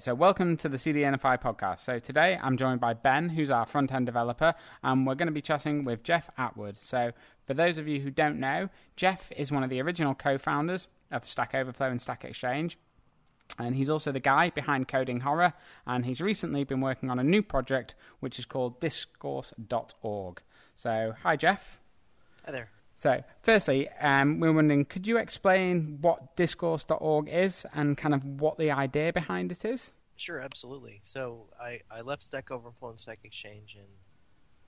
So welcome to the CDNify podcast. So today I'm joined by Ben, who's our front-end developer, and we're going to be chatting with Jeff Atwood. So for those of you who don't know, Jeff is one of the original co-founders of Stack Overflow and Stack Exchange, and he's also the guy behind Coding Horror, and he's recently been working on a new project which is called Discourse.org. So hi Jeff. Hi there. So, firstly, we're wondering, could you explain what Discourse.org is and kind of what the idea behind it is? Sure, absolutely. So, I left Stack Overflow and Stack Exchange in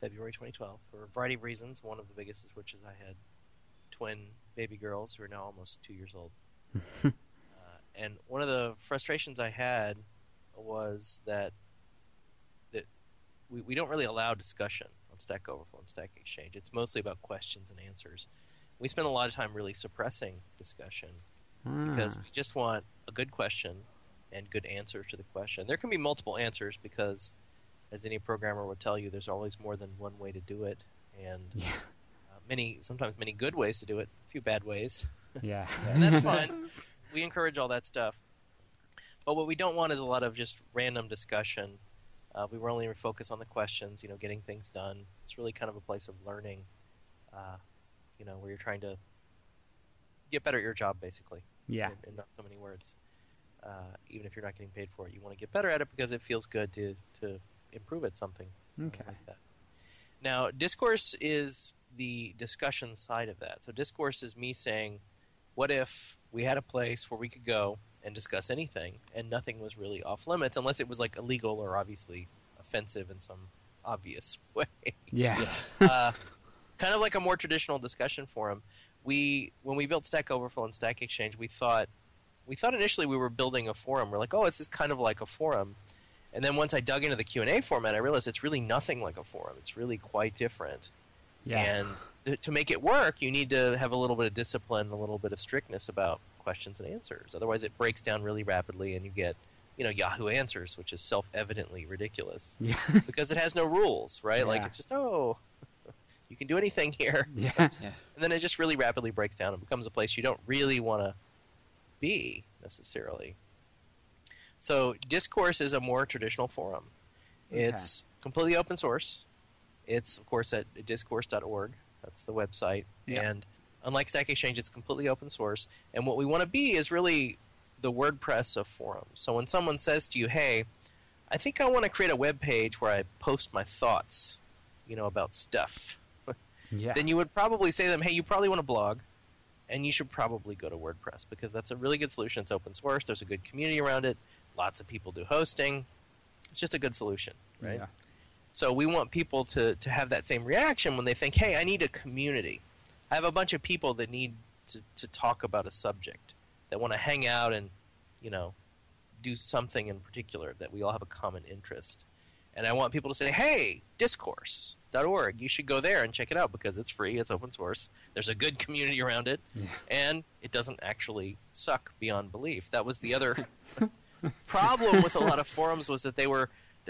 February 2012 for a variety of reasons. One of the biggest is which is I had twin baby girls who are now almost 2 years old. And one of the frustrations I had was that we don't really allow discussion on Stack Overflow and Stack Exchange. It's mostly about questions and answers. We spend a lot of time really suppressing discussion because we just want a good question and good answers to the question. There can be multiple answers because, as any programmer would tell you, there's always more than one way to do it, and sometimes many good ways to do it, a few bad ways. Yeah. And that's fine. We encourage all that stuff. But what we don't want is a lot of just random discussion. We were only focused on the questions, getting things done. It's really kind of a place of learning, where you're trying to get better at your job, basically. Yeah. In not so many words. Even if you're not getting paid for it, you want to get better at it because it feels good to improve at something. Okay. Like that. Now, Discourse is the discussion side of that. So Discourse is me saying, what if we had a place where we could go and discuss anything, and nothing was really off limits unless it was like illegal or obviously offensive in some obvious way. Yeah. Kind of like a more traditional discussion forum. When we built Stack Overflow and Stack Exchange, we thought initially we were building a forum. We're like, oh, it's just kind of like a forum. And then once I dug into the Q&A format, I realized it's really nothing like a forum. It's really quite different. Yeah. And to make it work, you need to have a little bit of discipline, a little bit of strictness about questions and answers. Otherwise, it breaks down really rapidly, and you get, Yahoo Answers, which is self-evidently ridiculous. Yeah. Because it has no rules, right? Yeah. Like, it's just, you can do anything here. Yeah. And then it just really rapidly breaks down and becomes a place you don't really want to be, necessarily. So, Discourse is a more traditional forum. Okay. It's completely open source. It's, of course, at discourse.org. That's the website. Yeah. And unlike Stack Exchange, it's completely open source. And what we want to be is really the WordPress of forums. So when someone says to you, hey, I think I want to create a web page where I post my thoughts, about stuff, then you would probably say to them, hey, you probably want a blog, and you should probably go to WordPress because that's a really good solution. It's open source. There's a good community around it. Lots of people do hosting. It's just a good solution, right? Yeah. So we want people to have that same reaction when they think, hey, I need a community. I have a bunch of people that need to talk about a subject, that want to hang out and, do something in particular, that we all have a common interest. And I want people to say, hey, Discourse.org, you should go there and check it out because it's free, it's open source, there's a good community around it, and it doesn't actually suck beyond belief. That was the other problem with a lot of forums, was that they're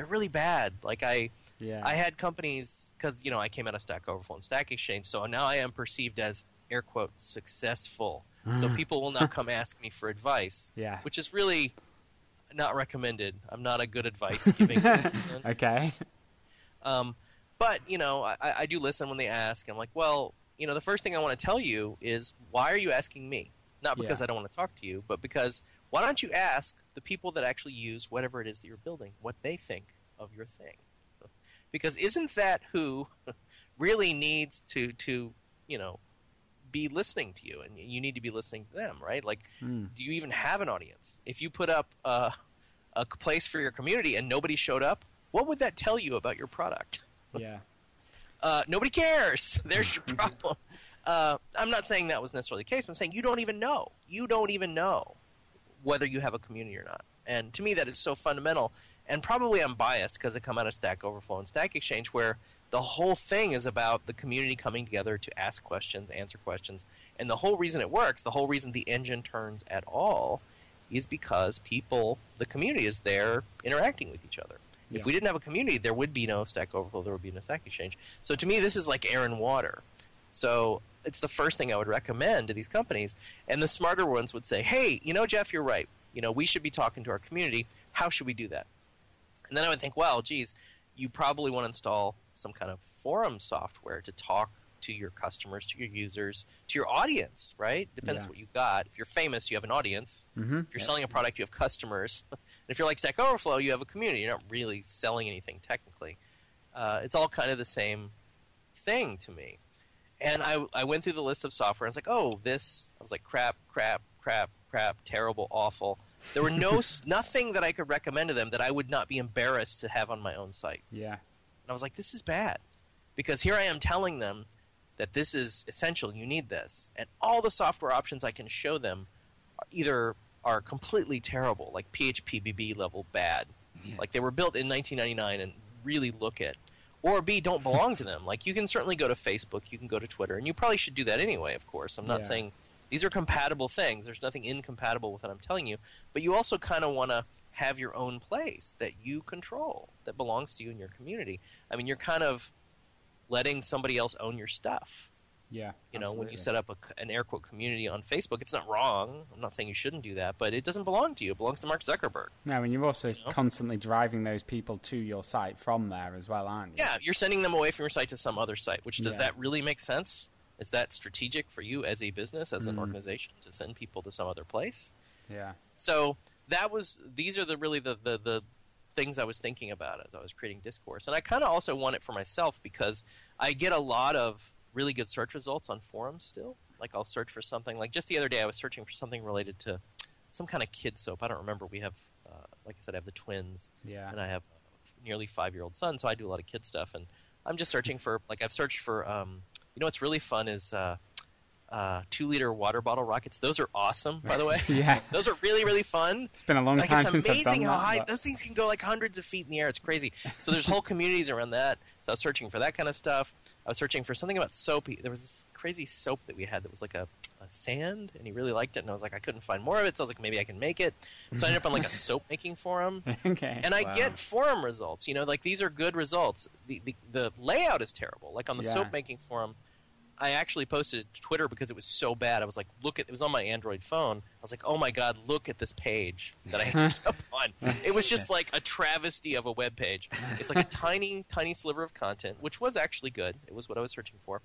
really bad. Like I had companies, because I came out of Stack Overflow and Stack Exchange, so now I am perceived as, air quotes, successful. So people will now come ask me for advice, which is really not recommended. I'm not a good advice giving person. Okay. But I do listen when they ask. I'm like, well, the first thing I want to tell you is, why are you asking me? Not because I don't want to talk to you, but because why don't you ask the people that actually use whatever it is that you're building, what they think of your thing? Because isn't that who really needs to be listening to you, and you need to be listening to them, right? Like, do you even have an audience? If you put up a place for your community and nobody showed up, what would that tell you about your product? Yeah. Nobody cares. There's your problem. I'm not saying that was necessarily the case, but I'm saying you don't even know. You don't even know whether you have a community or not. And to me, that is so fundamental. And probably I'm biased because I come out of Stack Overflow and Stack Exchange, where the whole thing is about the community coming together to ask questions, answer questions. And the whole reason it works, the whole reason the engine turns at all, is because the community is there interacting with each other. Yeah. If we didn't have a community, there would be no Stack Overflow, there would be no Stack Exchange. So to me, this is like air and water. So it's the first thing I would recommend to these companies. And the smarter ones would say, hey, Jeff, you're right. We should be talking to our community. How should we do that? And then I would think, well, geez, you probably want to install some kind of forum software to talk to your customers, to your users, to your audience, right? Depends what you got. If you're famous, you have an audience. Mm-hmm. If you're selling a product, you have customers. And if you're like Stack Overflow, you have a community. You're not really selling anything technically. It's all kind of the same thing to me. And I went through the list of software. And I was like, oh, this. I was like, crap, terrible, awful. There were nothing that I could recommend to them that I would not be embarrassed to have on my own site. Yeah. And I was like, this is bad. Because here I am telling them that this is essential, you need this. And all the software options I can show them either are completely terrible, like PHP BB level bad. Yeah. Like they were built in 1999 and really look it. Or B, don't belong to them. Like you can certainly go to Facebook, you can go to Twitter, and you probably should do that anyway, of course. I'm not saying these are compatible things. There's nothing incompatible with what I'm telling you. But you also kind of want to have your own place that you control, that belongs to you and your community. I mean, you're kind of letting somebody else own your stuff. Yeah, you know, when you set up an air quote community on Facebook, it's not wrong. I'm not saying you shouldn't do that, but it doesn't belong to you. It belongs to Mark Zuckerberg. No, and you're also constantly driving those people to your site from there as well, aren't you? Yeah, you're sending them away from your site to some other site, which does that really make sense? Is that strategic for you as a business, as an organization, to send people to some other place? Yeah. So these are the things I was thinking about as I was creating Discourse. And I kind of also want it for myself because I get a lot of really good search results on forums still. Like I'll search for something. Like just the other day I was searching for something related to some kind of kid soap. I don't remember. We have, like I said, I have the twins. Yeah. And I have a nearly 5-year-old son, so I do a lot of kid stuff. And I'm just searching for, like I've searched for, you know what's really fun is 2-liter water bottle rockets. Those are awesome, by the way. Yeah. Those are really, really fun. It's been a long time since I've done that. It's amazing how high those things can go, like hundreds of feet in the air. It's crazy. So there's whole communities around that. So I was searching for that kind of stuff. I was searching for something about soap. There was this crazy soap that we had that was like a sand, and he really liked it. And I was like, I couldn't find more of it, so I was like, maybe I can make it. So I ended up on like a soap making forum. Okay. And I get forum results. You know, like these are good results. The layout is terrible. Like on the soap making forum, I actually posted it to Twitter because it was so bad. I was like, it was on my Android phone. I was like, oh my God, look at this page that I ended up on. It was just like a travesty of a web page. It's like a tiny, tiny sliver of content, which was actually good. It was what I was searching for.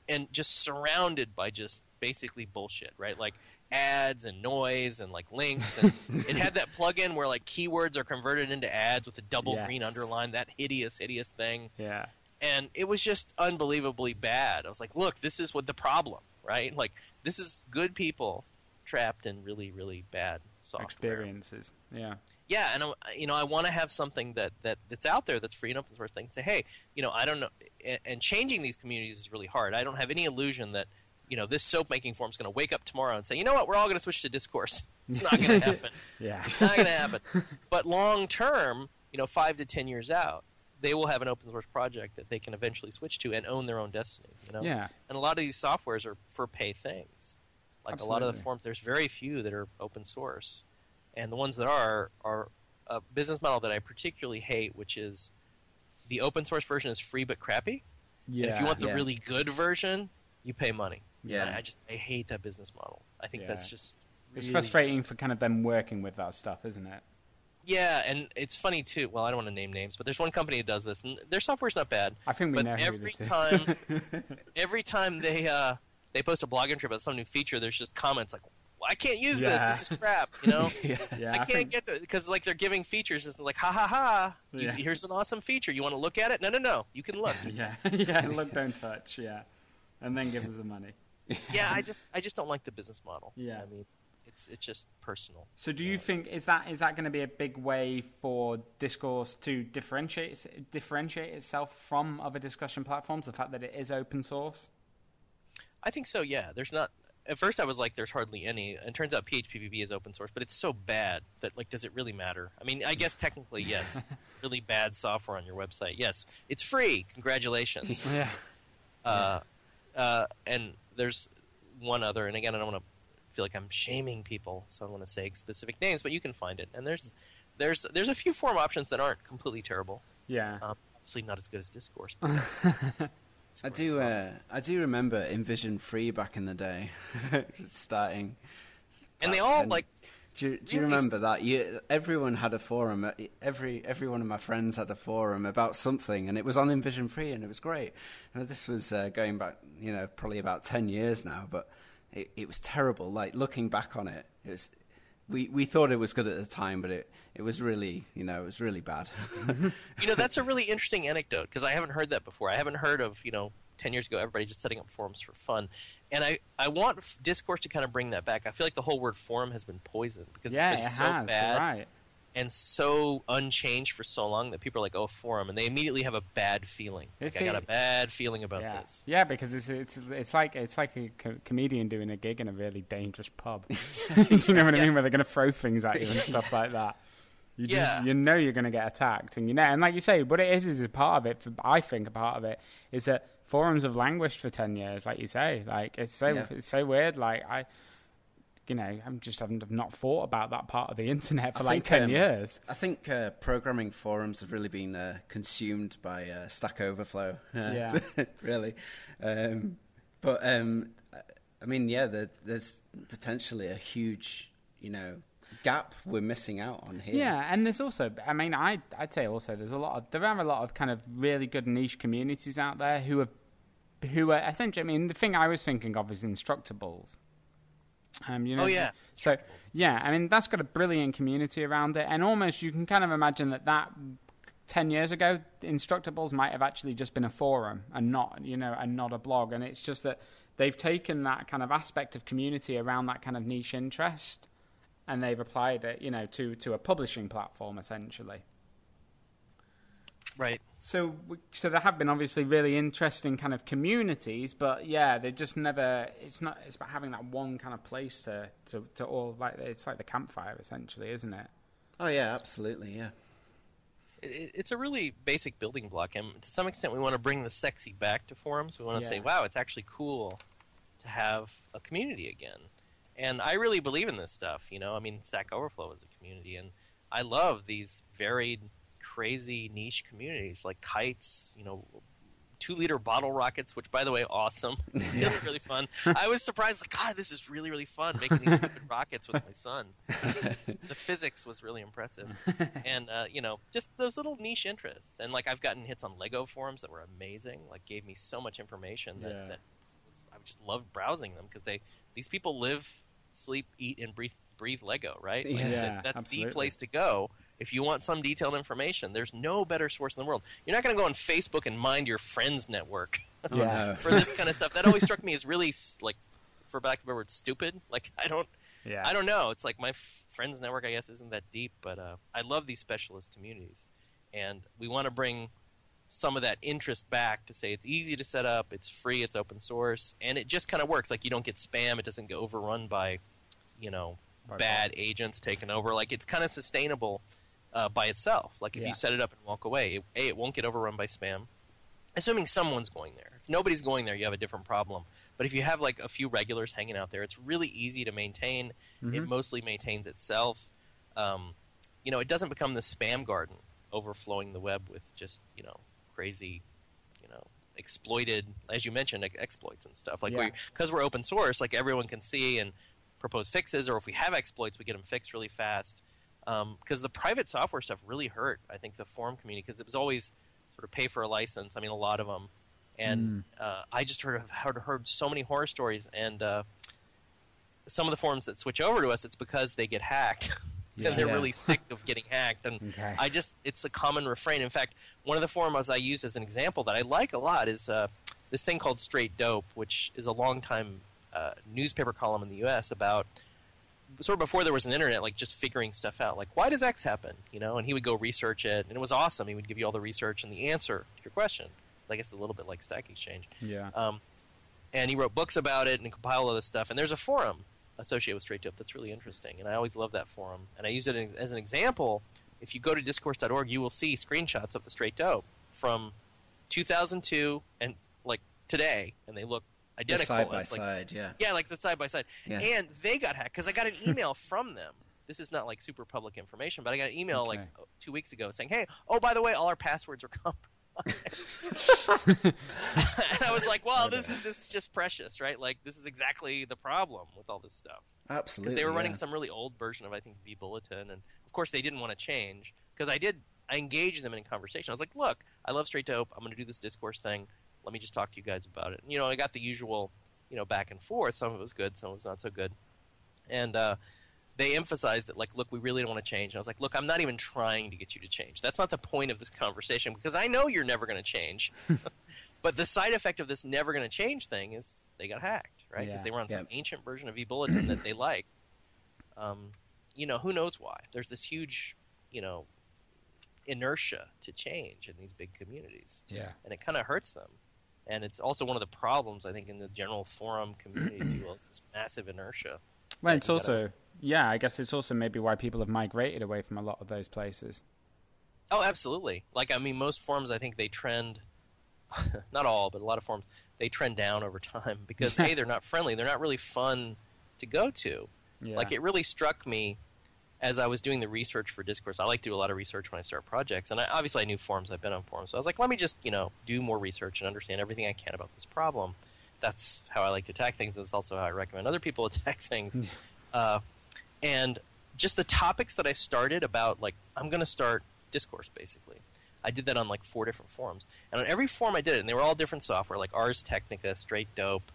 And just surrounded by just basically bullshit, right? Like ads and noise and like links. And it had that plugin where like keywords are converted into ads with a double green underline, that hideous, hideous thing. Yeah. And it was just unbelievably bad. I was like, look, this is what the problem, right? Like, this is good people trapped in really, really bad software. Experiences, yeah. Yeah, and, you know, I want to have something that's out there that's free and open source thing. Say, hey, you know, I don't know. And changing these communities is really hard. I don't have any illusion that, you know, this soap-making forum is going to wake up tomorrow and say, you know what, we're all going to switch to Discourse. It's not going to happen. Yeah. It's not going to happen. But long-term, you know, 5 to 10 years out, they will have an open source project that they can eventually switch to and own their own destiny. You know? Yeah. And a lot of these softwares are for pay things. Like Absolutely. a lot of the forms, there's very few that are open source. And the ones that are a business model that I particularly hate, which is the open source version is free but crappy. Yeah. And if you want the really good version, you pay money. Yeah. I hate that business model. I think that's just It's frustrating for kind of them working with that stuff, isn't it? Yeah, and it's funny too. Well, I don't want to name names, but there's one company that does this, and their software's not bad. I think we know. Every time they post a blog entry about some new feature, there's just comments like, well, "I can't use this. This is crap." You know, I can't get to it because like they're giving features. It's like, ha ha ha. Here's an awesome feature. You want to look at it? No. You can look. Look, don't touch. Yeah, and then give us the money. Yeah, I just don't like the business model. Yeah, I mean. It's just personal. So do you think is that going to be a big way for Discourse to differentiate itself from other discussion platforms, the fact that it is open source? I think so, yeah. There's not at first I was like there's hardly any, and it turns out PHPBB is open source, but it's so bad that like does it really matter? I mean, I guess technically yes. Really bad software on your website. Yes. It's free. Congratulations. Yeah. And there's one other, and again I don't want to feel like I'm shaming people, so I don't want to say specific names, but you can find it. And there's a few forum options that aren't completely terrible. Yeah. Obviously not as good as Discourse. I do remember Envision Free back in the day, starting. And they all like Do you remember that? Everyone had a forum. Every one of my friends had a forum about something, and it was on InVision Free, and it was great. And this was going back, probably about 10 years now, but it was terrible. Like, looking back on it, we thought it was good at the time, but it was really, it was really bad. That's a really interesting anecdote, because I haven't heard that before. I haven't heard of, 10 years ago, everybody just setting up forums for fun. And I want Discourse to kind of bring that back. I feel like the whole word forum has been poisoned, because it's been so bad right. and so unchanged for so long that people are like, oh, forum, and they immediately have a bad feeling. I got a bad feeling about this. Yeah, because it's like a comedian doing a gig in a really dangerous pub. You know what I mean? Where they're going to throw things at you and stuff like that. You know you're going to get attacked, and and like you say, what it is a part of it. I think a part of it is that forums have languished for 10 years, like you say. Like, it's so weird. Like, I've not thought about that part of the internet for 10 years. I think programming forums have really been consumed by Stack Overflow. Really. There's potentially a huge, gap we're missing out on here. Yeah, and there's also, I'd say also there are a lot of kind of really good niche communities out there who are essentially, the thing I was thinking of is Instructables. Oh yeah. So yeah, that's got a brilliant community around it, and almost you can kind of imagine that 10 years ago, Instructables might have actually just been a forum and not a blog, and it's just that they've taken that kind of aspect of community around that kind of niche interest, and they've applied it, to a publishing platform, essentially. Right. So there have been obviously really interesting kind of communities, but yeah, they just never. It's about having that one kind of place to all, like, it's like the campfire, essentially, isn't it? Oh yeah, absolutely, yeah. It's a really basic building block, and to some extent, we want to bring the sexy back to forums. We want to say, wow, it's actually cool to have a community again. And I really believe in this stuff, Stack Overflow is a community, and I love these varied, crazy niche communities like kites, 2-liter bottle rockets, which, by the way, awesome. Really, really fun. I was surprised, like, God, this is really, really fun, making these stupid rockets with my son. The physics was really impressive. And, just those little niche interests. And, like, I've gotten hits on Lego forums that were amazing, like, gave me so much information that I just loved browsing them, because these people live, sleep, eat, and breathe Lego, right? Like, that's absolutely the place to go. If you want some detailed information, there's no better source in the world. You're not going to go on Facebook and mind your friends' network for this kind of stuff. That always struck me as really, like, for lack of a word, stupid. Like, I don't know. It's like my friends' network, I guess, isn't that deep, but I love these specialist communities, and we want to bring some of that interest back to say it's easy to set up, it's free, it's open source, and it just kind of works. Like, you don't get spam, it doesn't get overrun by, bad agents taking over. Like, it's kind of sustainable by itself. Like, if you set it up and walk away, it won't get overrun by spam, assuming someone's going there. If nobody's going there, you have a different problem. But if you have, like, a few regulars hanging out there, it's really easy to maintain. Mm-hmm. It mostly maintains itself. It doesn't become the spam garden overflowing the web with just, crazy, exploited, as you mentioned, exploits and stuff. Like, because we're open source, like, everyone can see and propose fixes, or if we have exploits, we get them fixed really fast. Because the private software stuff really hurt, I think, the forum community, because it was always sort of pay for a license. A lot of them. And I just heard so many horror stories. And some of the forums that switch over to us, it's because they get hacked. And they're really sick of getting hacked. And it's a common refrain. In fact, one of the forums I use as an example that I like a lot is this thing called Straight Dope, which is a long-time newspaper column in the U.S. about, sort of before there was an internet, like, just figuring stuff out. Like, why does X happen? And he would go research it, and it was awesome. He would give you all the research and the answer to your question. I guess a little bit like Stack Exchange. Yeah. And he wrote books about it and compiled all this stuff. And there's a forum associated with Straight Dope that's really interesting, and I always love that forum. And I use it as an example. If you go to discourse.org, you will see screenshots of the Straight Dope from 2002 and, like, today, and they look identical. Side by side, yeah. Yeah, like the side by side. Yeah. And they got hacked, because I got an email from them. This is not, like, super public information, but I got an email, like, 2 weeks ago saying, hey, oh, by the way, all our passwords are compromised. And I was like, well, this is just precious, right? Like, this is exactly the problem with all this stuff. Absolutely. Because they were running some really old version of, I think, vBulletin, and of course they didn't want to change. Because I engaged them in conversation. I was like, look, I love Straight Dope. I'm going to do this Discourse thing. Let me just talk to you guys about it. And, I got the usual, back and forth. Some of it was good, some of it was not so good. And they emphasized that, like, look, we really don't want to change. And I was like, look, I'm not even trying to get you to change. That's not the point of this conversation, because I know you're never going to change. But the side effect of this never going to change thing is they got hacked, right? Because they were on some ancient version of vBulletin that they liked. Who knows why? There's this huge, inertia to change in these big communities. Yeah. And it kind of hurts them. And it's also one of the problems, I think, in the general forum community, if you will, is this massive inertia. Well, it's also, I guess it's also maybe why people have migrated away from a lot of those places. Oh, absolutely. Most forums, I think they trend, not all, but a lot of forums, they trend down over time because, A, they're not friendly. They're not really fun to go to. Yeah. Like, it really struck me as I was doing the research for Discourse. I like to do a lot of research when I start projects. And obviously I knew forums. I've been on forums. So I was like, let me just, do more research and understand everything I can about this problem. That's how I like to attack things. That's also how I recommend other people attack things. And just the topics that I started about, like, I'm going to start Discourse, basically. I did that on, like, 4 different forums. And on every forum I did it, and they were all different software, like Ars Technica, Straight Dope,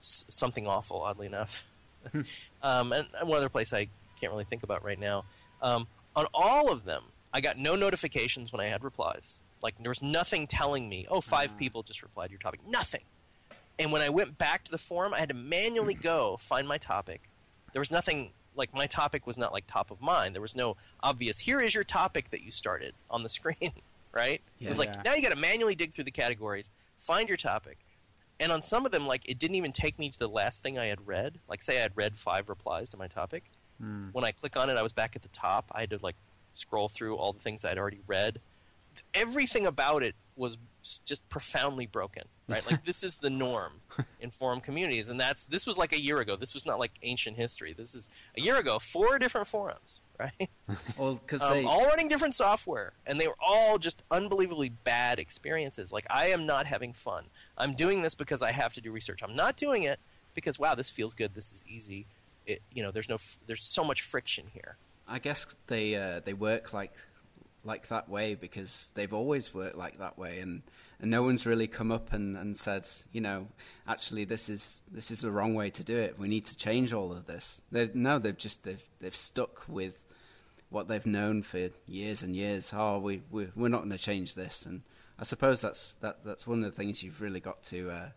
Something Awful, oddly enough. And one other place I can't really think about right now. On all of them, I got no notifications when I had replies. Like, there was nothing telling me, 5 people just replied to your topic. Nothing. And when I went back to the forum, I had to manually go find my topic. There was nothing, like, my topic was not, like, top of mind. There was no obvious, here is your topic that you started on the screen, right? It was like, now you got to manually dig through the categories, find your topic. And on some of them, like, it didn't even take me to the last thing I had read. Like, say I had read 5 replies to my topic. When I click on it, I was back at the top. I had to, like, scroll through all the things I'd already read. Everything about it was just profoundly broken, right? Like, this is the norm in forum communities, and this was like a year ago. This was not like ancient history. This is a year ago, 4 different forums, right? Well, because all running different software, and they were all just unbelievably bad experiences. Like, I am not having fun. I'm doing this because I have to do research. I'm not doing it because, wow, this feels good. This is easy. There's so much friction here. I guess they work like that way because they've always worked like that way, and no one's really come up and said, actually this is the wrong way to do it. We need to change all of this. They've stuck with what they've known for years and years. We're not going to change this, and I suppose that's one of the things you've really got to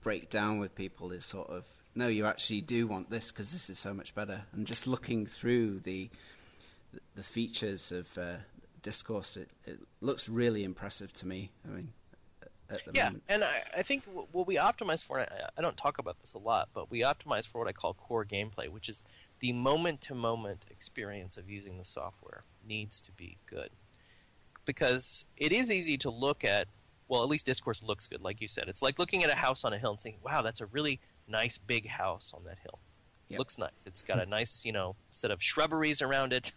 break down with people is sort of, no, you actually do want this because this is so much better. And just looking through the features of Discourse, it looks really impressive to me. I mean, at the moment. And I think what we optimize for, I don't talk about this a lot, but we optimize for what I call core gameplay, which is the moment-to-moment experience of using the software needs to be good. Because it is easy to look at, well, at least Discourse looks good, like you said. It's like looking at a house on a hill and thinking, wow, that's a really nice big house on that hill. It looks nice. It's got a nice, set of shrubberies around it.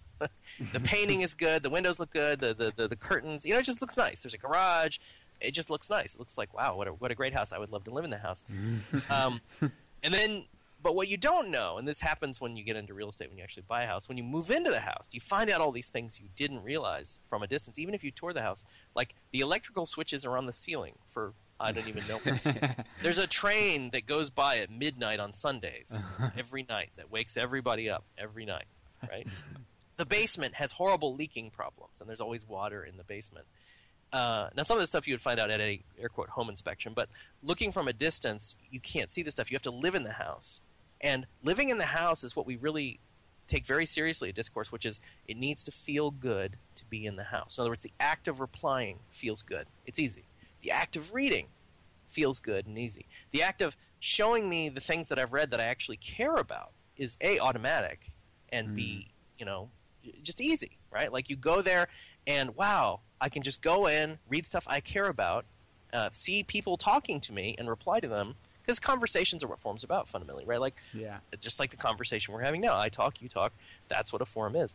The painting is good. The windows look good. The curtains, it just looks nice. There's a garage. It just looks nice. It looks like, wow, what a great house. I would love to live in the house. But what you don't know, and this happens when you get into real estate, when you actually buy a house, when you move into the house, you find out all these things you didn't realize from a distance, even if you tour the house. Like, the electrical switches are on the ceiling for, I don't even know. There's a train that goes by at midnight on Sundays, every night, that wakes everybody up every night, right? The basement has horrible leaking problems, and there's always water in the basement. Now, some of this stuff you would find out at a, air quote, home inspection, but looking from a distance, you can't see this stuff. You have to live in the house. And living in the house is what we really take very seriously at Discourse, which is it needs to feel good to be in the house. In other words, the act of replying feels good. It's easy. The act of reading feels good and easy. The act of showing me the things that I've read that I actually care about is A, automatic, and B, just easy, right? Like, you go there and, wow, I can just go in, read stuff I care about, see people talking to me and reply to them, because conversations are what forum's about fundamentally, right? Like, just like the conversation we're having now. I talk, you talk. That's what a forum is.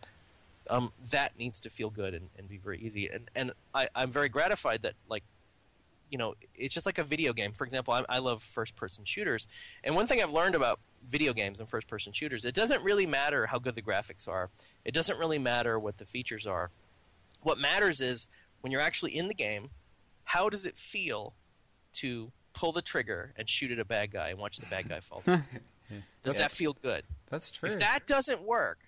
That needs to feel good and be very easy. And I'm very gratified that, like, it's just like a video game. For example, I love first-person shooters. And one thing I've learned about video games and first-person shooters, it doesn't really matter how good the graphics are. It doesn't really matter what the features are. What matters is when you're actually in the game, how does it feel to pull the trigger and shoot at a bad guy and watch the bad guy fall down? Does that feel good? That's true. If that doesn't work,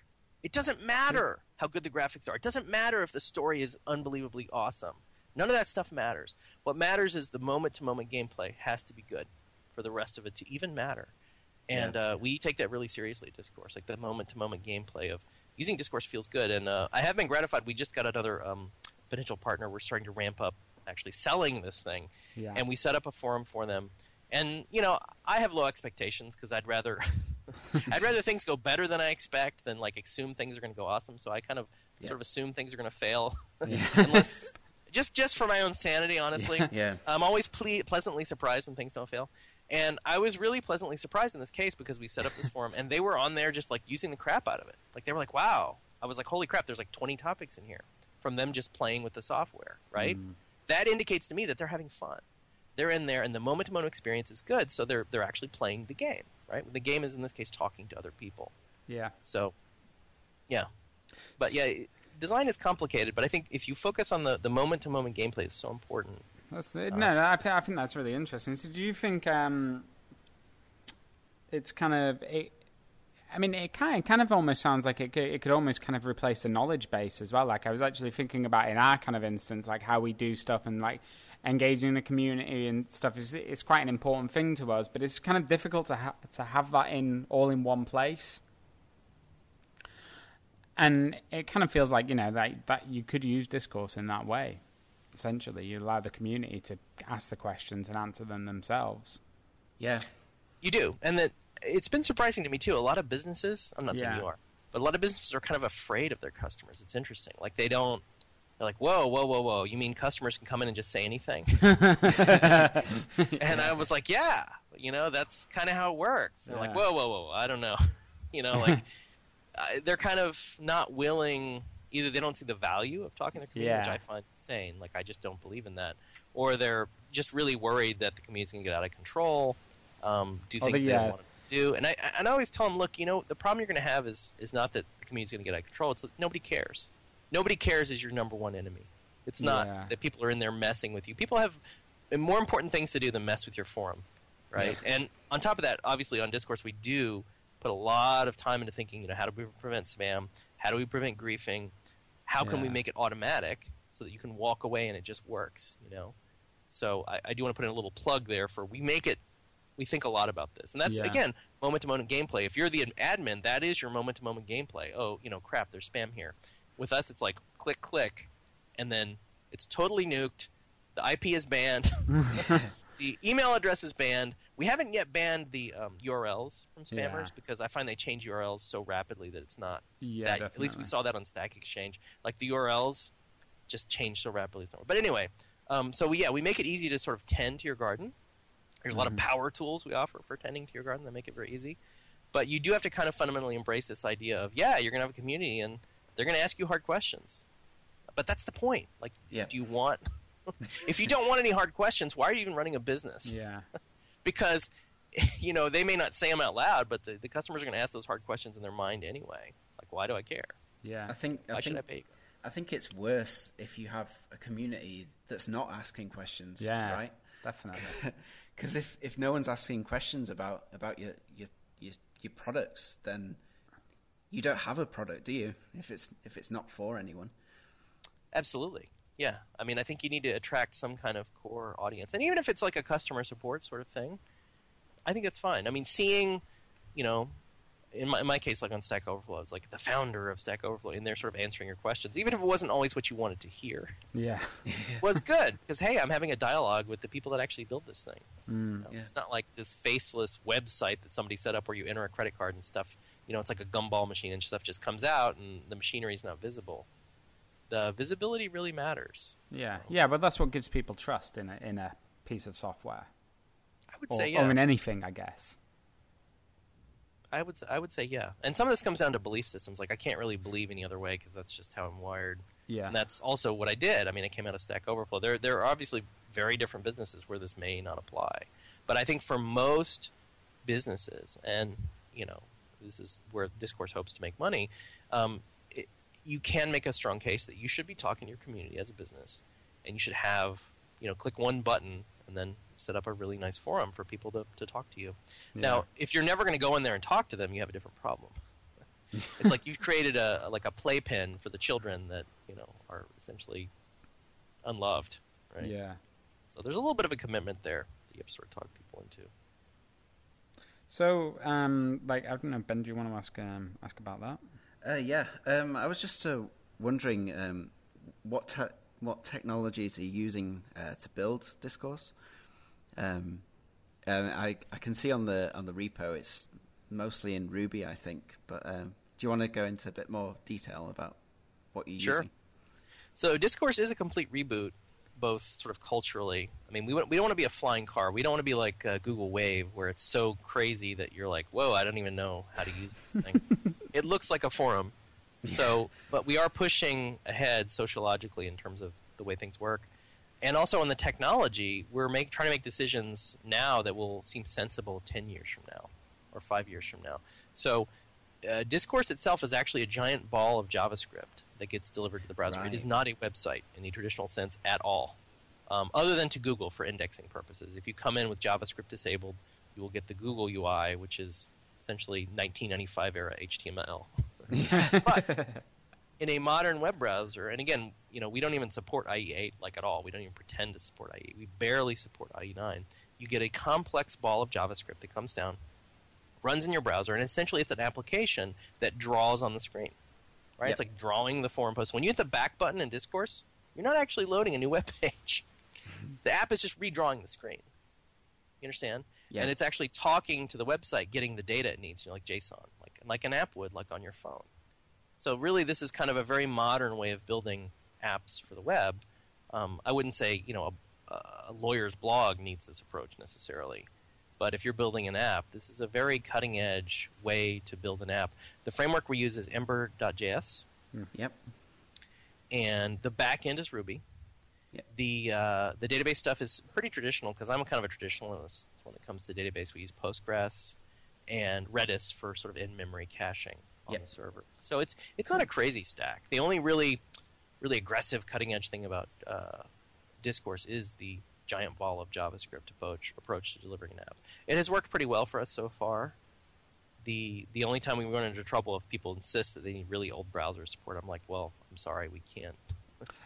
it doesn't matter how good the graphics are. It doesn't matter if the story is unbelievably awesome. None of that stuff matters. What matters is the moment-to-moment gameplay has to be good for the rest of it to even matter. And we take that really seriously at Discourse. Like the moment-to-moment gameplay of using Discourse feels good. And I have been gratified. We just got another potential partner. We're starting to ramp up actually selling this thing. Yeah. And we set up a forum for them. And, I have low expectations because I'd rather things go better than I expect than like assume things are going to go awesome. So I kind of sort of assume things are going to fail unless just for my own sanity, honestly. Yeah. I'm always pleasantly surprised when things don't fail. And I was really pleasantly surprised in this case because we set up this forum and they were on there just like using the crap out of it. Like they were like, wow. I was like, holy crap, there's like 20 topics in here from them just playing with the software, right? That indicates to me that they're having fun. They're in there and the moment-to-moment experience is good, so they're actually playing the game, right? The game is in this case talking to other people. Yeah. So, yeah. But yeah, design is complicated, but I think if you focus on the moment-to-moment gameplay, it's so important. I think that's really interesting. So do you think it's kind of... it kind of almost sounds like it could almost kind of replace the knowledge base as well. Like I was actually thinking about in our kind of instance, like how we do stuff and like engaging the community and stuff is quite an important thing to us, but it's kind of difficult to have that all in one place. And it kind of feels like, that you could use Discourse in that way. Essentially, you allow the community to ask the questions and answer them themselves. Yeah. You do. And it's been surprising to me, too. A lot of businesses, I'm not saying you are, but a lot of businesses are kind of afraid of their customers. It's interesting. Like, they're like, whoa. You mean customers can come in and just say anything? And I was like, yeah. That's kind of how it works. They're like, whoa. I don't know. They're kind of not willing. Either they don't see the value of talking to the community, which I find insane. Like, I just don't believe in that. Or they're just really worried that the community's going to get out of control, do things they don't want to do. And I always tell them, look, the problem you're going to have is not that the community's going to get out of control. It's that nobody cares. Nobody cares is your number one enemy. It's not that people are in there messing with you. People have more important things to do than mess with your forum, right? And on top of that, obviously on Discourse, we do put a lot of time into thinking, how do we prevent spam? How do we prevent griefing? How can we make it automatic so that you can walk away and it just works, So I do want to put in a little plug there for we think a lot about this. And that's, again, moment-to-moment gameplay. If you're the admin, that is your moment-to-moment gameplay. Oh, crap, there's spam here. With us, it's like click, and then it's totally nuked. The IP is banned. The email address is banned. We haven't yet banned the URLs from spammers because I find they change URLs so rapidly that it's not. At least we saw that on Stack Exchange. Like the URLs just change so rapidly. But anyway, we make it easy to sort of tend to your garden. There's a lot of power tools we offer for tending to your garden that make it very easy. But you do have to kind of fundamentally embrace this idea of, you're going to have a community and they're going to ask you hard questions. But that's the point. Like, do you want... If you don't want any hard questions, why are you even running a business? Yeah. Because, they may not say them out loud, but the customers are going to ask those hard questions in their mind anyway. Like, why do I care? Yeah. Why should I pay you? I think it's worse if you have a community that's not asking questions. Yeah, right? Definitely. Because if no one's asking questions about your products, then you don't have a product, do you? If it's not for anyone. Absolutely. Yeah. I mean, I think you need to attract some kind of core audience. And even if it's like a customer support sort of thing, I think that's fine. I mean, seeing, in my case, like on Stack Overflow, it's like the founder of Stack Overflow, and they're sort of answering your questions, even if it wasn't always what you wanted to hear. Yeah. Was good. Because, hey, I'm having a dialogue with the people that actually built this thing. It's not like this faceless website that somebody set up where you enter a credit card and stuff. It's like a gumball machine and stuff just comes out and the machinery is not visible. The visibility really matters. Yeah, but that's what gives people trust in a piece of software. I would say, yeah. Or in anything, I guess. I would say yeah. And some of this comes down to belief systems. Like I can't really believe any other way because that's just how I'm wired. Yeah. And that's also what I did. I mean, I came out of Stack Overflow. There are obviously very different businesses where this may not apply. But I think for most businesses, and this is where Discourse hopes to make money, you can make a strong case that you should be talking to your community as a business, and you should have, click one button and then set up a really nice forum for people to talk to you. Yeah. Now, if you're never going to go in there and talk to them, you have a different problem. It's like you've created a playpen for the children that are essentially unloved, right? Yeah. So there's a little bit of a commitment there that you have to sort of talk people into. So, I don't know, Ben, do you want to ask about that? Yeah. I was just wondering what technologies are you using to build Discourse? I can see on the repo it's mostly in Ruby, I think. But do you want to go into a bit more detail about what you're using? So Discourse is a complete reboot, both sort of culturally. I mean, we don't want to be a flying car. We don't want to be like Google Wave, where it's so crazy that you're like, whoa, I don't even know how to use this thing. It looks like a forum. So, but we are pushing ahead sociologically in terms of the way things work. And also on the technology, we're trying to make decisions now that will seem sensible 10 years from now or 5 years from now. So Discourse itself is actually a giant ball of JavaScript that gets delivered to the browser. Right. It is not a website in the traditional sense at all, other than to Google for indexing purposes. If you come in with JavaScript disabled, you will get the Google UI, which is essentially 1995 era HTML. But in a modern web browser, and again, we don't even support IE8 at all. We don't even pretend to support IE8. We barely support IE9. You get a complex ball of JavaScript that comes down, runs in your browser, and essentially it's an application that draws on the screen. Right? Yep. It's like drawing the forum post. When you hit the back button in Discourse, you're not actually loading a new web page. The app is just redrawing the screen. You understand? Yeah. And it's actually talking to the website, getting the data it needs, like JSON, like an app would, like on your phone. So really, this is kind of a very modern way of building apps for the web. I wouldn't say a lawyer's blog needs this approach necessarily. But if you're building an app, this is a very cutting-edge way to build an app. The framework we use is Ember.js. Yep. And the back end is Ruby. Yep. The database stuff is pretty traditional because I'm kind of a traditionalist when it comes to database. We use Postgres and Redis for sort of in-memory caching on the server. So it's not a crazy stack. The only really aggressive cutting-edge thing about Discourse is the giant ball of JavaScript approach to delivering an app. It has worked pretty well for us so far. The only time we run into trouble if people insist that they need really old browser support, I'm like, well, I'm sorry, we can't.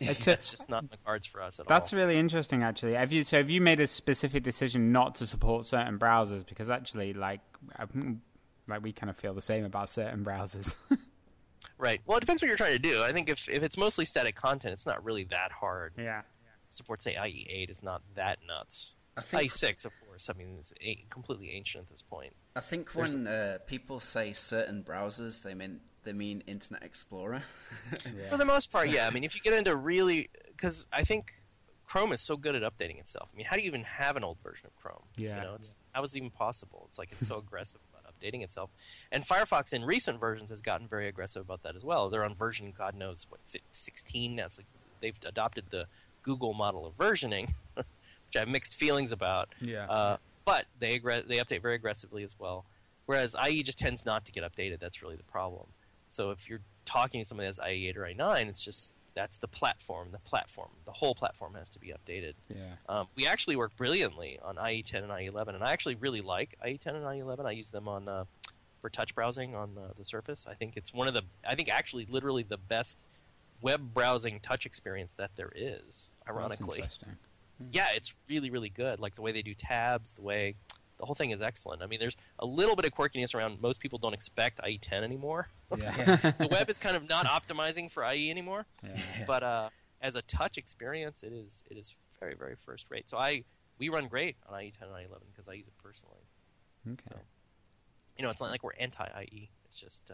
That's just not in the cards for us at all. That's really interesting, actually. Have you made a specific decision not to support certain browsers? Because actually, we kind of feel the same about certain browsers. Right. Well, it depends what you're trying to do. I think if it's mostly static content, it's not really that hard. Yeah. Support, say, IE8 is not that nuts. IE6, of course. I mean, it's completely ancient at this point. I think when people say certain browsers, they mean Internet Explorer. Yeah. For the most part, yeah. I mean, if you get into really... Because I think Chrome is so good at updating itself. I mean, how do you even have an old version of Chrome? Yeah. How is it even possible? It's like it's so aggressive about updating itself. And Firefox in recent versions has gotten very aggressive about that as well. They're on version, God knows, 16 now. It's like they've adopted the Google model of versioning, which I have mixed feelings about. Yeah. But they update very aggressively as well. Whereas IE just tends not to get updated. That's really the problem. So if you're talking to somebody that's IE8 or IE9, it's just that's the platform. The whole platform has to be updated. Yeah. We actually work brilliantly on IE10 and IE11, and I actually really like IE10 and IE11. I use them for touch browsing on the Surface. I think it's actually literally the best web browsing touch experience that there is, ironically. That's interesting. Yeah, it's really, really good. Like the way they do tabs, the whole thing is excellent. I mean, there's a little bit of quirkiness around. Most people don't expect IE10 anymore. Yeah. The web is kind of not optimizing for IE anymore. Yeah. But as a touch experience, it is very, very first rate. So we run great on IE10 and IE11 because I use it personally. Okay. So, it's not like we're anti-IE. It's just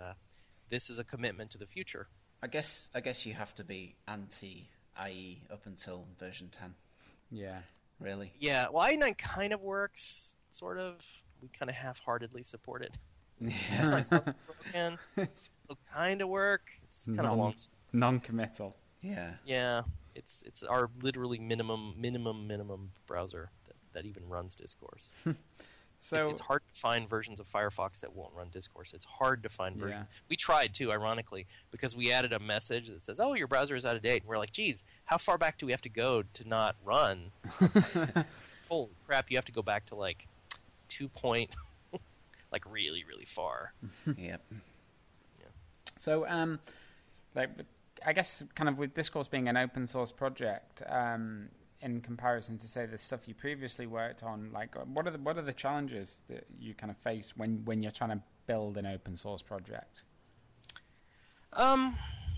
this is a commitment to the future. I guess you have to be anti-IE up until version 10. Yeah. Really? Yeah. Well, IE9 kind of works, sort of. We kind of half-heartedly support it. That's not totally broken. It'll kind of work. It's kind of a long story. Non-committal. Yeah. Yeah, it's our literally minimum browser that even runs Discourse. So it's hard to find versions of Firefox that won't run Discourse. It's hard to find versions. Yeah. We tried too, ironically, because we added a message that says, "Oh, your browser is out of date." And we're like, "Geez, how far back do we have to go to not run?" Holy crap! You have to go back to like 2 point, like really far. Yep. Yeah. So, like, I guess kind of with Discourse being an open source project, in comparison to say the stuff you previously worked on, like what are the challenges that you kind of face when you're trying to build an open source project?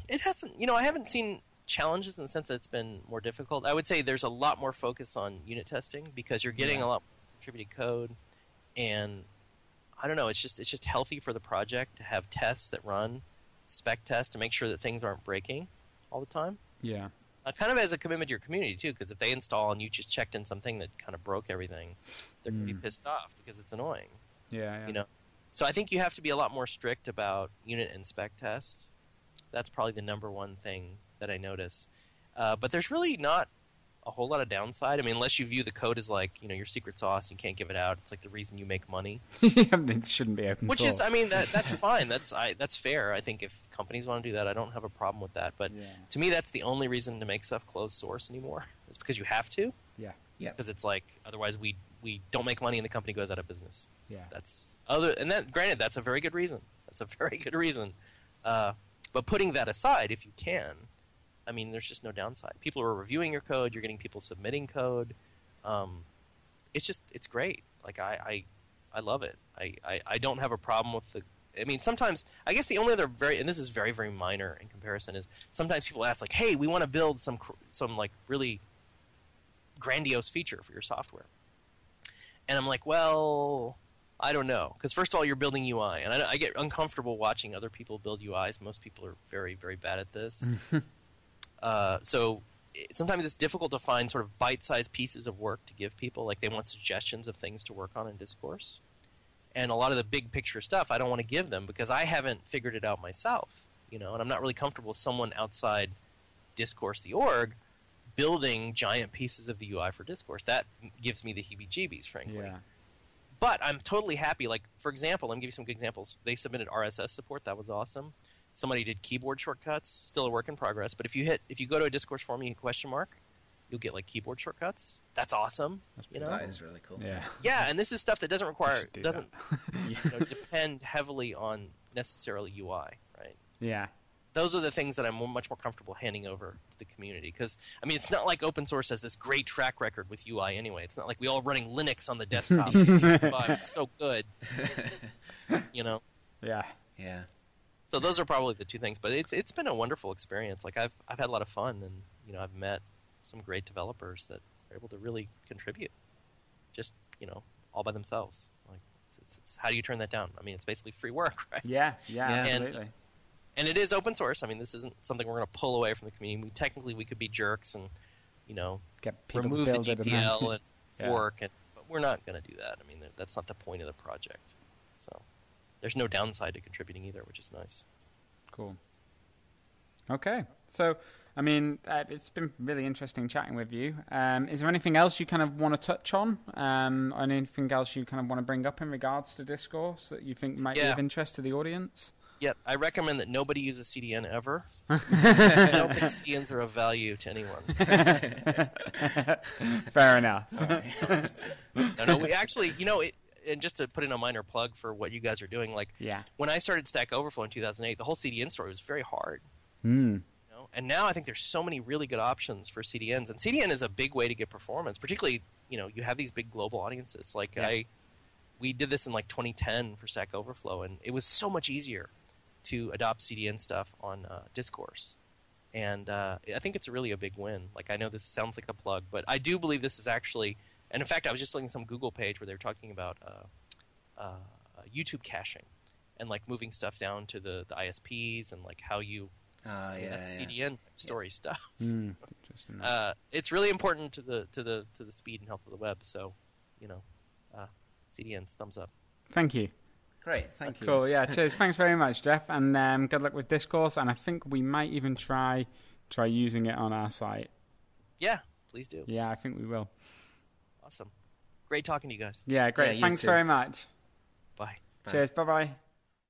It hasn't. I haven't seen challenges in the sense that it's been more difficult. I would say there's a lot more focus on unit testing because you're getting a lot more contributed code, and I don't know. It's just healthy for the project to have tests that run, spec tests to make sure that things aren't breaking all the time. Yeah. Kind of as a commitment to your community too, because if they install and you just checked in something that kind of broke everything, they're going to be pissed off because it's annoying. Yeah. So I think you have to be a lot more strict about unit and spec tests. That's probably the number one thing that I notice. But there's really not a whole lot of downside. I mean, unless you view the code as like, your secret sauce, you can't give it out. It's like the reason you make money. It shouldn't be open source. Which is, I mean, that's fine. That's fair. I think if companies want to do that, I don't have a problem with that. But to me, that's the only reason to make stuff closed source anymore. It's because you have to. Yeah. Because it's like, otherwise we don't make money and the company goes out of business. Yeah. Granted, that's a very good reason. That's a very good reason. But putting that aside, if you can, I mean, there's just no downside. People are reviewing your code. You're getting people submitting code. It's great. Like, I love it. I don't have a problem with the... I mean, sometimes... I guess the only other and this is very, very minor in comparison, is sometimes people ask, like, hey, we want to build some like, really grandiose feature for your software. And I'm like, well... I don't know, because first of all, you're building UI, and I get uncomfortable watching other people build UIs. Most people are very, very bad at this. So sometimes it's difficult to find sort of bite-sized pieces of work to give people. Like, they want suggestions of things to work on in Discourse. And a lot of the big picture stuff I don't want to give them because I haven't figured it out myself, and I'm not really comfortable with someone outside Discourse, the org, building giant pieces of the UI for Discourse. That gives me the heebie-jeebies, frankly. Yeah. But I'm totally happy. Like, for example, let me give you some good examples. They submitted RSS support. That was awesome. Somebody did keyboard shortcuts. Still a work in progress. But if you go to a Discourse forum and you question mark, you'll get like keyboard shortcuts. That's awesome. That is really cool. Yeah, and this is stuff that doesn't depend heavily on necessarily UI, right? Yeah. Those are the things that I'm much more comfortable handing over to the community. Because, I mean, it's not like open source has this great track record with UI anyway. It's not like we all running Linux on the desktop. It's so good. Yeah. Yeah. So those are probably the two things. But it's been a wonderful experience. Like, I've had a lot of fun. And, I've met some great developers that are able to really contribute. Just, all by themselves. Like, it's how do you turn that down? I mean, it's basically free work, right? Yeah, absolutely. And it is open source. I mean, this isn't something we're going to pull away from the community. Technically, we could be jerks and, get people remove to the build it GPL and fork. But we're not going to do that. I mean, that's not the point of the project. So there's no downside to contributing either, which is nice. Cool. Okay. So, I mean, it's been really interesting chatting with you. Is there anything else you kind of want to touch on? Or anything else you kind of want to bring up in regards to Discourse that you think might be of interest to the audience? Yep, I recommend that nobody use a CDN ever. I don't think CDNs are of value to anyone. Fair enough. No, we actually, and just to put in a minor plug for what you guys are doing, like, when I started Stack Overflow in 2008, the whole CDN story was very hard. And now I think there's so many really good options for CDNs, and CDN is a big way to get performance, particularly, you have these big global audiences. Like, we did this in like 2010 for Stack Overflow, and it was so much easier to adopt CDN stuff on Discourse. And I think it's really a big win. Like, I know this sounds like a plug, but I do believe this is actually... And in fact, I was just looking at some Google page where they were talking about YouTube caching and like moving stuff down to the ISPs and like how you... that's CDN story stuff. It's really important to the speed and health of the web. So, CDNs, thumbs up. Thank you. Great, thank you. Cool, yeah, cheers. Thanks very much, Jeff, and good luck with Discourse, and I think we might even try using it on our site. Yeah, please do. Yeah, I think we will. Awesome. Great talking to you guys. Yeah, great. Yeah, Thanks too. very much. Bye. Cheers, bye-bye.